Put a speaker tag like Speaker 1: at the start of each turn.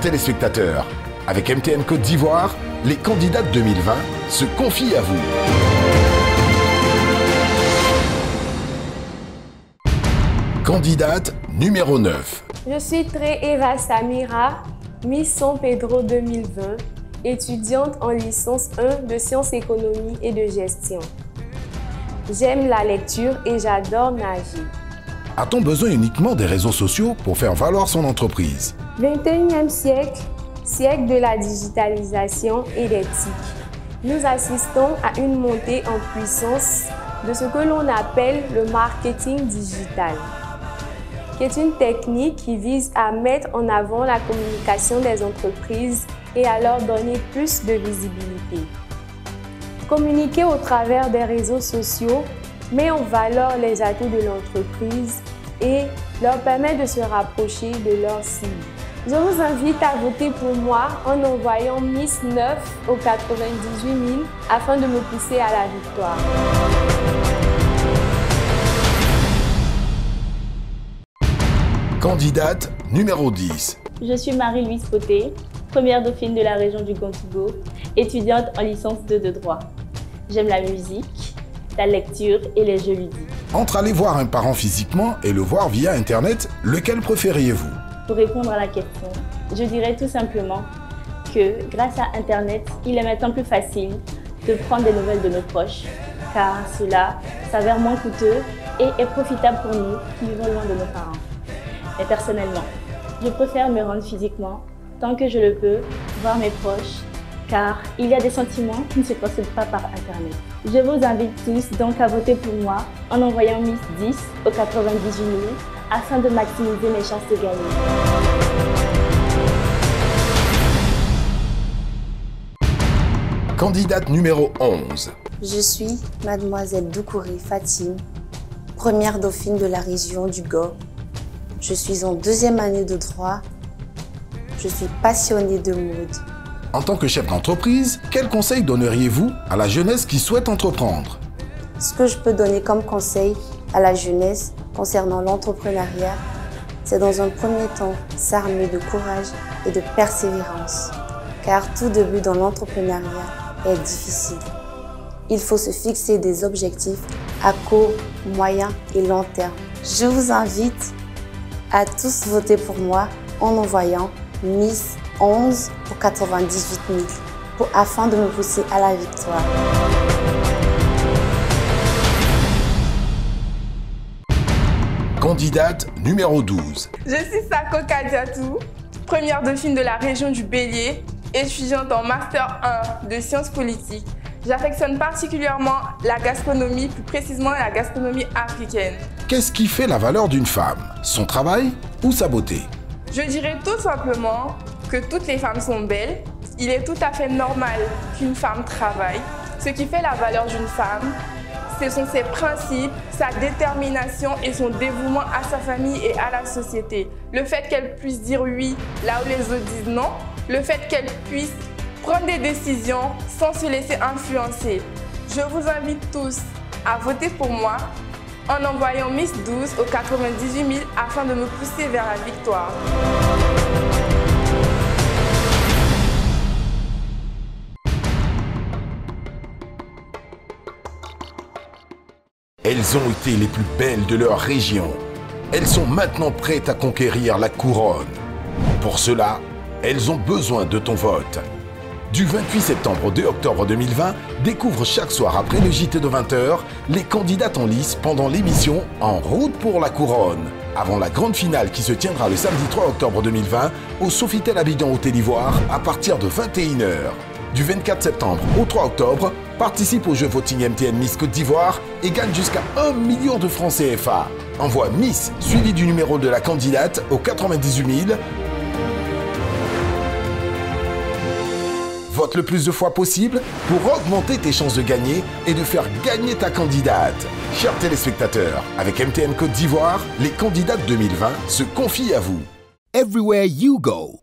Speaker 1: Chers téléspectateurs, avec MTN Côte d'Ivoire, les candidates 2020 se confient à vous. Candidate numéro 9.
Speaker 2: Je suis Eva Samira, Miss San Pedro 2020, étudiante en licence 1 de sciences économie et de gestion. J'aime la lecture et j'adore nager.
Speaker 1: A-t-on besoin uniquement des réseaux sociaux pour faire valoir son entreprise?
Speaker 2: 21e siècle, siècle de la digitalisation et des TIC. Nous assistons à une montée en puissance de ce que l'on appelle le marketing digital, qui est une technique qui vise à mettre en avant la communication des entreprises et à leur donner plus de visibilité. Communiquer au travers des réseaux sociaux met en valeur les atouts de l'entreprise et leur permet de se rapprocher de leur cible. Je vous invite à voter pour moi en envoyant Miss 9 au 98 000 afin de me pousser à la victoire.
Speaker 1: Candidate numéro 10.
Speaker 3: Je suis Marie-Louise Poté, première dauphine de la région du Gontigo, étudiante en licence 2 de droit. J'aime la musique, la lecture et les jeux ludiques.
Speaker 1: Entre aller voir un parent physiquement et le voir via Internet, lequel préfériez-vous?
Speaker 3: Pour répondre à la question, je dirais tout simplement que grâce à Internet, il est maintenant plus facile de prendre des nouvelles de nos proches, car cela s'avère moins coûteux et est profitable pour nous qui vivons loin de nos parents. Mais personnellement, je préfère me rendre physiquement, tant que je le peux, voir mes proches, car il y a des sentiments qui ne se procèdent pas par Internet. Je vous invite tous donc à voter pour moi en envoyant Miss 10 au 98 000 afin de maximiser mes chances de gagner.
Speaker 1: Candidate numéro 11.
Speaker 4: Je suis Mademoiselle Doukouré Fatine, première dauphine de la région du Go. Je suis en 2e année de droit. Je suis passionnée de mode.
Speaker 1: En tant que chef d'entreprise, quels conseils donneriez-vous à la jeunesse qui souhaite entreprendre?
Speaker 4: Ce que je peux donner comme conseil à la jeunesse concernant l'entrepreneuriat, c'est dans un premier temps s'armer de courage et de persévérance. Car tout début dans l'entrepreneuriat est difficile. Il faut se fixer des objectifs à court, moyen et long terme. Je vous invite à tous voter pour moi en envoyant Miss 11 au 98 000 afin de me pousser à la victoire.
Speaker 1: Candidate numéro 12.
Speaker 5: Je suis Sako Kadiatou, première dauphine de la région du Bélier, étudiante en Master 1 de sciences politiques. J'affectionne particulièrement la gastronomie, plus précisément la gastronomie africaine.
Speaker 1: Qu'est-ce qui fait la valeur d'une femme? Son travail ou sa beauté?
Speaker 5: Je dirais tout simplement que toutes les femmes sont belles. Il est tout à fait normal qu'une femme travaille. Ce qui fait la valeur d'une femme, ce sont ses principes, sa détermination et son dévouement à sa famille et à la société. Le fait qu'elle puisse dire oui là où les autres disent non. Le fait qu'elle puisse prendre des décisions sans se laisser influencer. Je vous invite tous à voter pour moi en envoyant Miss 12 au 98 000 afin de me pousser vers la victoire.
Speaker 1: Elles ont été les plus belles de leur région. Elles sont maintenant prêtes à conquérir la couronne. Pour cela, elles ont besoin de ton vote. Du 28 septembre au 2 octobre 2020, découvre chaque soir après le JT de 20h les candidates en lice pendant l'émission En route pour la couronne. Avant la grande finale qui se tiendra le samedi 3 octobre 2020 au Sofitel Abidjan Côte d'Ivoire à partir de 21h. Du 24 septembre au 3 octobre, participe au jeu voting MTN Miss Côte d'Ivoire et gagne jusqu'à 1 million de francs CFA. Envoie Miss suivi du numéro de la candidate au 98 000. Vote le plus de fois possible pour augmenter tes chances de gagner et de faire gagner ta candidate. Chers téléspectateurs, avec MTN Côte d'Ivoire, les candidates 2020 se confient à vous.
Speaker 6: Everywhere you go.